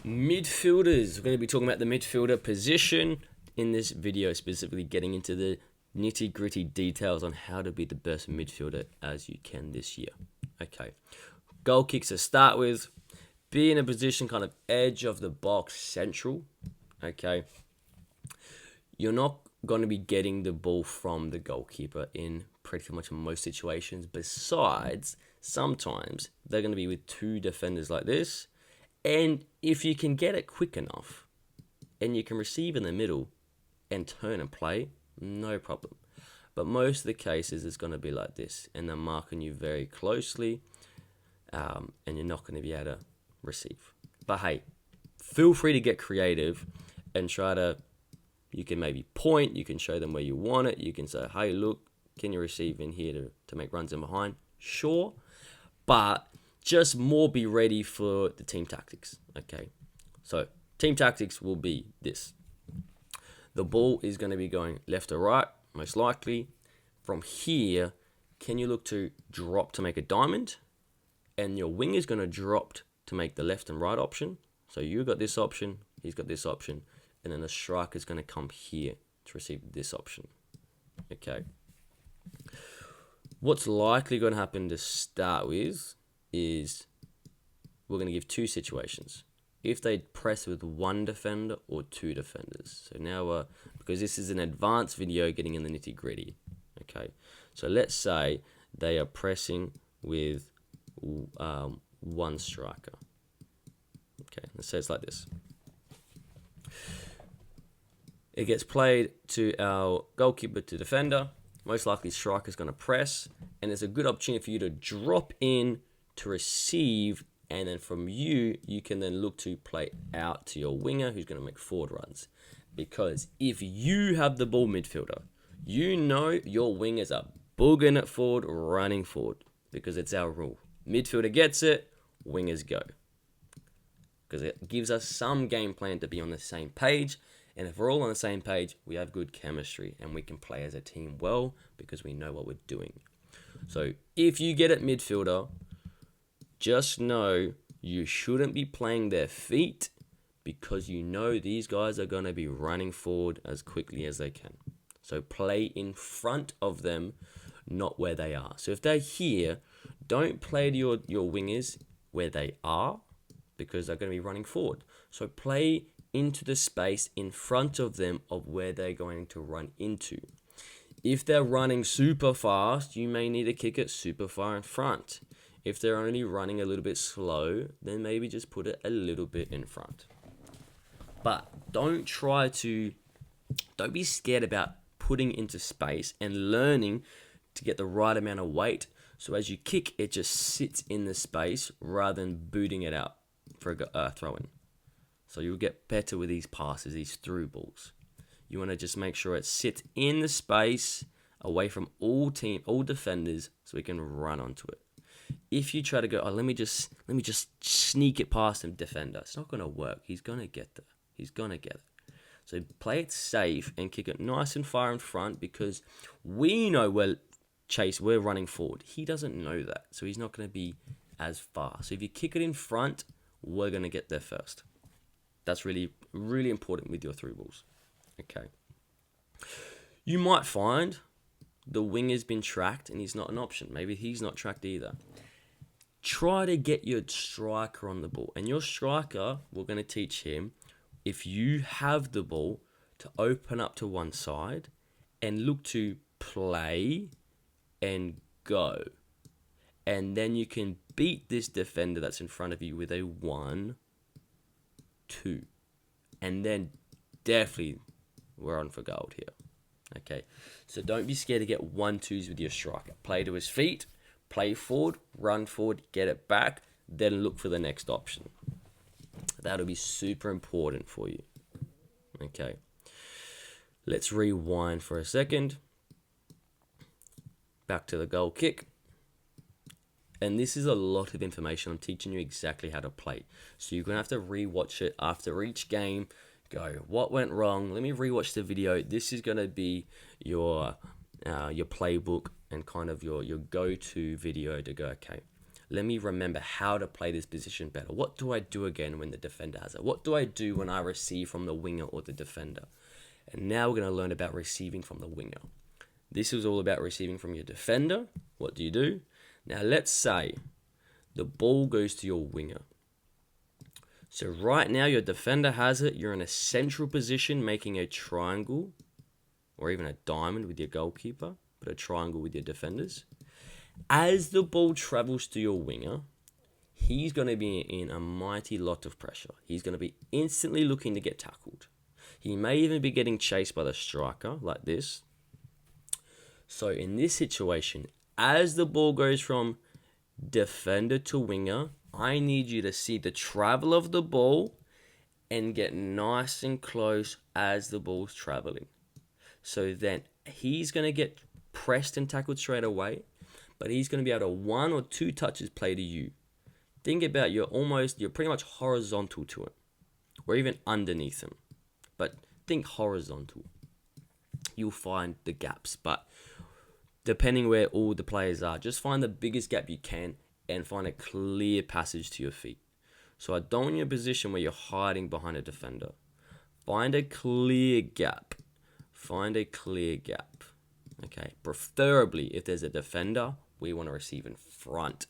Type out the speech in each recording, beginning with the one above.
Midfielders. We're going to be talking about the midfielder position in this video, specifically getting into the nitty-gritty details on how to be the best midfielder as you can this year. Okay, goal kicks to start with. Be in a position kind of edge of the box, central. Okay, you're not going to be getting the ball from the goalkeeper in pretty much most situations. Besides, sometimes they're going to be with two defenders like this. And if you can get it quick enough and you can receive in the middle and turn and play, no problem. But most of the cases, it's going to be like this. And they're marking you very closely and you're not going to be able to receive. But hey, feel free to get creative and try to, you can maybe point, you can show them where you want it. You can say, hey, look, can you receive in here to make runs in behind? Sure. But just more be ready for the team tactics, okay? So team tactics will be this. The ball is going to be going left or right, most likely. From here, can you look to drop to make a diamond? And your wing is going to drop to make the left and right option. So you got this option, he's got this option, and then the striker is going to come here to receive this option, okay? What's likely going to happen to start with is we're going to give two situations. If they press with one defender or two defenders. So now, because this is an advanced video getting in the nitty gritty. Okay, so let's say they are pressing with one striker. Okay, let's say it's like this. It gets played to our goalkeeper to defender. Most likely striker is going to press. And it's a good opportunity for you to drop in to receive, and then from you can then look to play out to your winger who's going to make forward runs. Because if you have the ball midfielder, you know your wingers are booging it forward, running forward, because it's our rule. Midfielder gets it, wingers go. Because it gives us some game plan to be on the same page, and if we're all on the same page, we have good chemistry and we can play as a team well because we know what we're doing. So if you get it midfielder, just know you shouldn't be playing their feet because you know these guys are going to be running forward as quickly as they can. So play in front of them, not where they are. So if they're here, don't play to your wingers where they are because they're going to be running forward. So play into the space in front of them of where they're going to run into. If they're running super fast, you may need to kick it super far in front. If they're only running a little bit slow, then maybe just put it a little bit in front. But don't be scared about putting into space and learning to get the right amount of weight. So as you kick, it just sits in the space rather than booting it out for a throw-in. So you'll get better with these passes, these through balls. You want to just make sure it sits in the space away from all defenders so we can run onto it. If you try to go, let me just sneak it past him, defender, it's not going to work. He's going to get there. He's going to get it. So play it safe and kick it nice and far in front because we know we're running forward. He doesn't know that, so he's not going to be as far. So if you kick it in front, we're going to get there first. That's really, really important with your through balls. Okay. You might find the winger's been tracked and he's not an option. Maybe he's not tracked either. Try to get your striker on the ball. And your striker, we're going to teach him, if you have the ball, to open up to one side and look to play and go. And then you can beat this defender that's in front of you with a 1-2. And then definitely we're on for gold here. Okay, so don't be scared to get 1-2s with your striker. Play to his feet, play forward, run forward, get it back, then look for the next option. That'll be super important for you. Okay, let's rewind for a second. Back to the goal kick. And this is a lot of information. I'm teaching you exactly how to play. So you're going to have to rewatch it after each game. Go, what went wrong? Let me rewatch the video. This is going to be your playbook and kind of your go-to video to go, okay, let me remember how to play this position better. What do I do again when the defender has it? What do I do when I receive from the winger or the defender? And now we're going to learn about receiving from the winger. This is all about receiving from your defender. What do you do? Now let's say the ball goes to your winger. So right now your defender has it. You're in a central position making a triangle or even a diamond with your goalkeeper, but a triangle with your defenders. As the ball travels to your winger, he's going to be in a mighty lot of pressure. He's going to be instantly looking to get tackled. He may even be getting chased by the striker like this. So in this situation, as the ball goes from defender to winger, I need you to see the travel of the ball and get nice and close as the ball's traveling. So then he's going to get pressed and tackled straight away, but he's going to be able to 1 or 2 touches play to you. Think about you're pretty much horizontal to him, or even underneath him. But think horizontal. You'll find the gaps, but depending where all the players are, just find the biggest gap you can and find a clear passage to your feet. So I don't want you in a position where you're hiding behind a defender. Find a clear gap. Find a clear gap. Okay. Preferably, if there's a defender, we want to receive in front.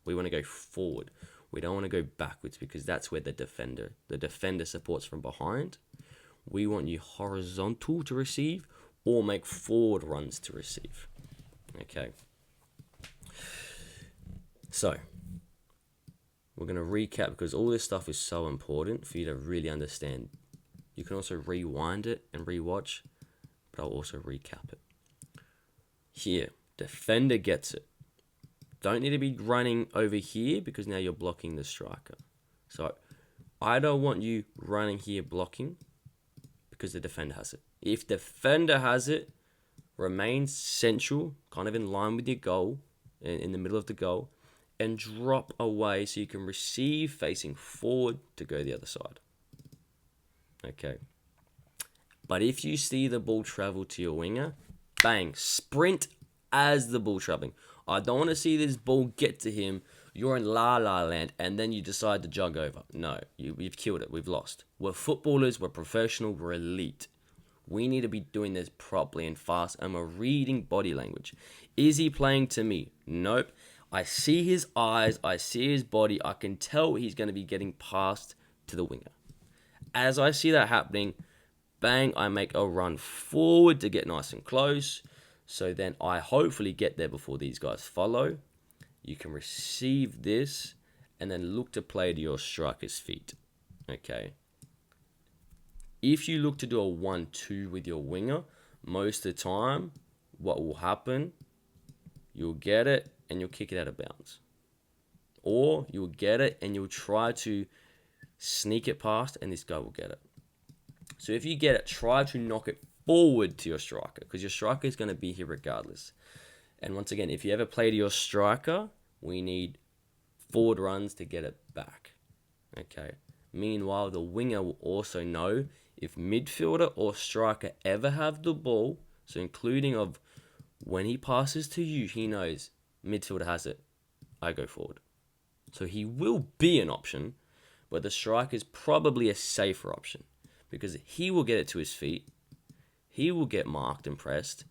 We want to go forward. We don't want to go backwards because that's where the defender supports from behind. We want you horizontal to receive or make forward runs to receive. Okay. So, we're going to recap because all this stuff is so important for you to really understand. You can also rewind it and rewatch, but I'll also recap it. Here, defender gets it. Don't need to be running over here because now you're blocking the striker. So, I don't want you running here blocking because the defender has it. If defender has it, remain central, kind of in line with your goal, in the middle of the goal, and drop away so you can receive facing forward to go the other side. Okay. But if you see the ball travel to your winger, bang, sprint as the ball traveling. I don't want to see this ball get to him, you're in la-la land, and then you decide to jog over. No, you've killed it. We've lost. We're footballers, we're professional, we're elite. We need to be doing this properly and fast, and we're reading body language. Is he playing to me? Nope. I see his eyes, I see his body, I can tell he's going to be getting passed to the winger. As I see that happening, bang, I make a run forward to get nice and close. So then I hopefully get there before these guys follow. You can receive this and then look to play to your striker's feet. Okay. If you look to do a 1-2 with your winger, most of the time, what will happen, you'll get it and you'll kick it out of bounds. Or you'll get it and you'll try to sneak it past and this guy will get it. So if you get it, try to knock it forward to your striker because your striker is going to be here regardless. And once again, if you ever play to your striker, we need forward runs to get it back. Okay. Meanwhile, the winger will also know if midfielder or striker ever have the ball, so including of when he passes to you, he knows midfielder has it, I go forward. So he will be an option, but the striker is probably a safer option because he will get it to his feet, he will get marked and pressed,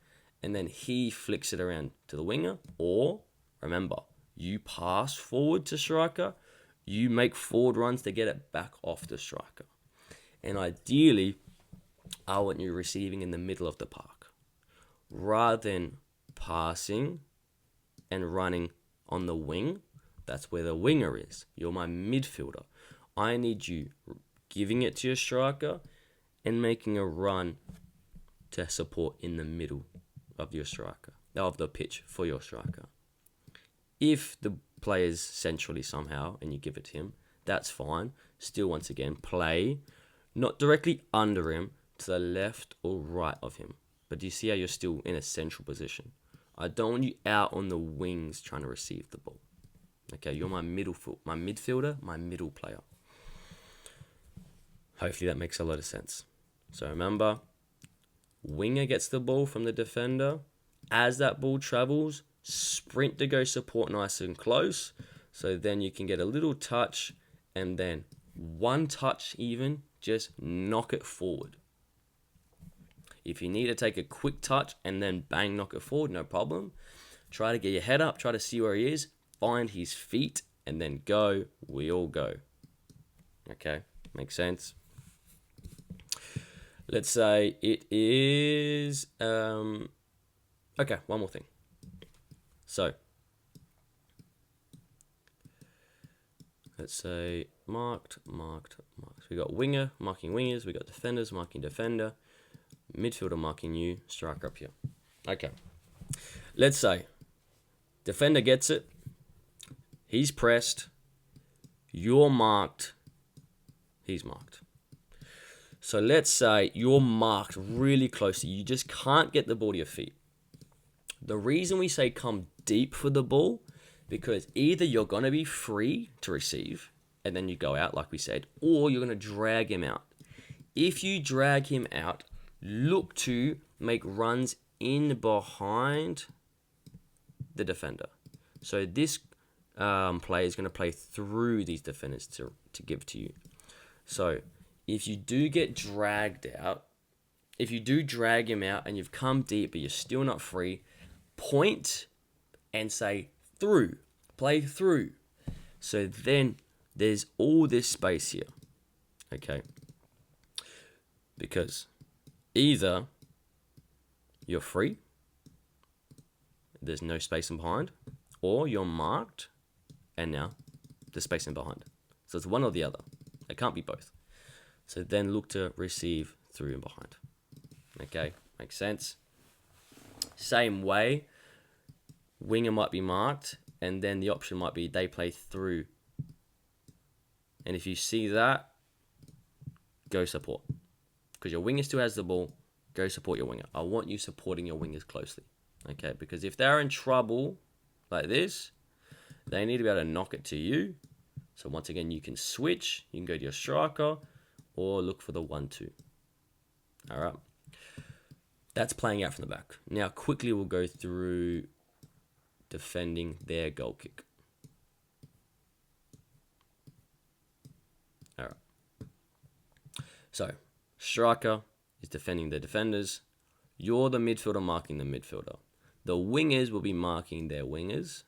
and then he flicks it around to the winger. Or, remember, you pass forward to striker, you make forward runs to get it back off the striker. And ideally, I want you receiving in the middle of the park rather than passing and running on the wing. That's where the winger is. You're my midfielder. I need you giving it to your striker and making a run to support in the middle of your striker, of the pitch for your striker. If the player's centrally somehow and you give it to him, that's fine. Still, once again, play not directly under him, to the left or right of him. But do you see how you're still in a central position? I don't want you out on the wings trying to receive the ball. Okay, you're my midfielder, my middle player. Hopefully that makes a lot of sense. So remember, winger gets the ball from the defender. As that ball travels, sprint to go support nice and close. So then you can get a little touch, and then one touch even, just knock it forward. If you need to take a quick touch and then bang, knock it forward, no problem. Try to get your head up, try to see where he is, find his feet, and then go. We all go. Okay, makes sense? Let's say it is... okay, one more thing. So, let's say marked. We got winger, marking wingers. We got defenders, marking defender. Midfielder marking you, striker up here. Okay. Let's say defender gets it. He's pressed. You're marked. He's marked. So let's say you're marked really closely. You just can't get the ball to your feet. The reason we say come deep for the ball, because either you're going to be free to receive, and then you go out like we said, or you're going to drag him out. If you drag him out, look to make runs in behind the defender. So this player is going to play through these defenders to give to you. So if you do get dragged out, if you do drag him out and you've come deep but you're still not free, point and say through, play through. So then there's all this space here, okay? Because either you're free, there's no space in behind, or you're marked, and now there's space in behind. So it's one or the other. It can't be both. So then look to receive through and behind. Okay, makes sense. Same way, winger might be marked, and then the option might be they play through. And if you see that, go support. Because your winger still has the ball, go support your winger. I want you supporting your wingers closely. Okay, because if they're in trouble like this, they need to be able to knock it to you. So once again, you can switch. You can go to your striker or look for the 1-2. All right. That's playing out from the back. Now, quickly we'll go through defending their goal kick. All right. So, striker is defending the defenders. You're the midfielder marking the midfielder. The wingers will be marking their wingers.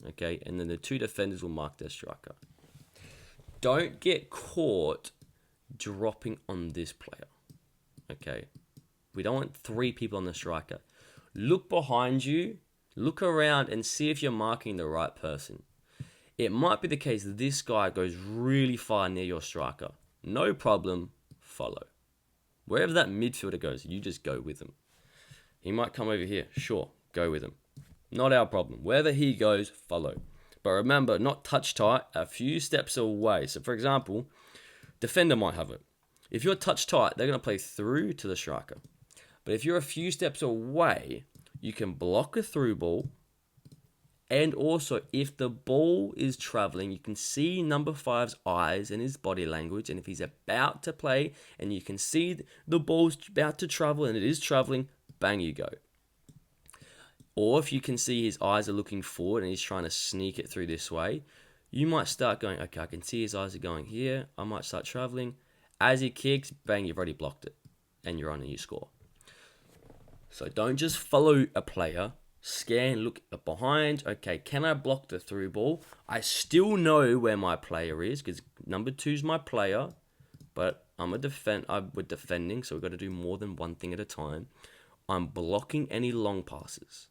Okay, and then the two defenders will mark their striker. Don't get caught dropping on this player. Okay, we don't want three people on the striker. Look behind you, look around and see if you're marking the right person. It might be the case that this guy goes really far near your striker. No problem, follow. Wherever that midfielder goes, you just go with him. He might come over here, sure, go with him. Not our problem. Wherever he goes, follow. But remember, not touch tight, a few steps away. So for example, defender might have it. If you're touch tight, they're going to play through to the striker. But if you're a few steps away, you can block a through ball. And also, if the ball is traveling, you can see number 5's eyes and his body language. And if he's about to play and you can see the ball's about to travel and it is traveling, bang, you go. Or if you can see his eyes are looking forward and he's trying to sneak it through this way, you might start going, okay, I can see his eyes are going here. I might start traveling. As he kicks, bang, you've already blocked it. And you're on and you score. So don't just follow a player. Scan, look behind. Okay, can I block the through ball? I still know where my player is because number 2's my player. But we're defending, so we've got to do more than one thing at a time. I'm blocking any long passes.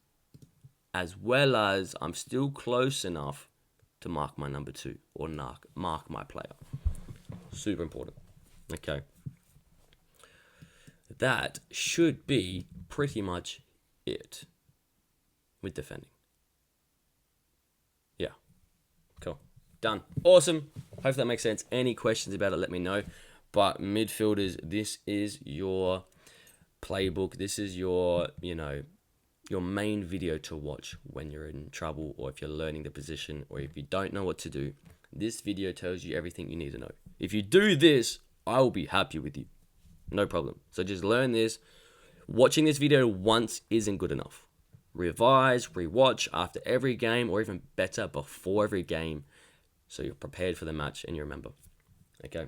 As well as I'm still close enough to mark my number 2 or mark my player. Super important. Okay. That should be pretty much it with defending. Yeah. Cool. Done. Awesome. Hope that makes sense. Any questions about it, let me know. But midfielders, this is your playbook. This is your main video to watch when you're in trouble or if you're learning the position or if you don't know what to do. This video tells you everything you need to know. If you do this, I will be happy with you. No problem. So just learn this. Watching this video once isn't good enough. Revise, rewatch after every game, or even better, before every game. so you're prepared for the match and you remember. Okay.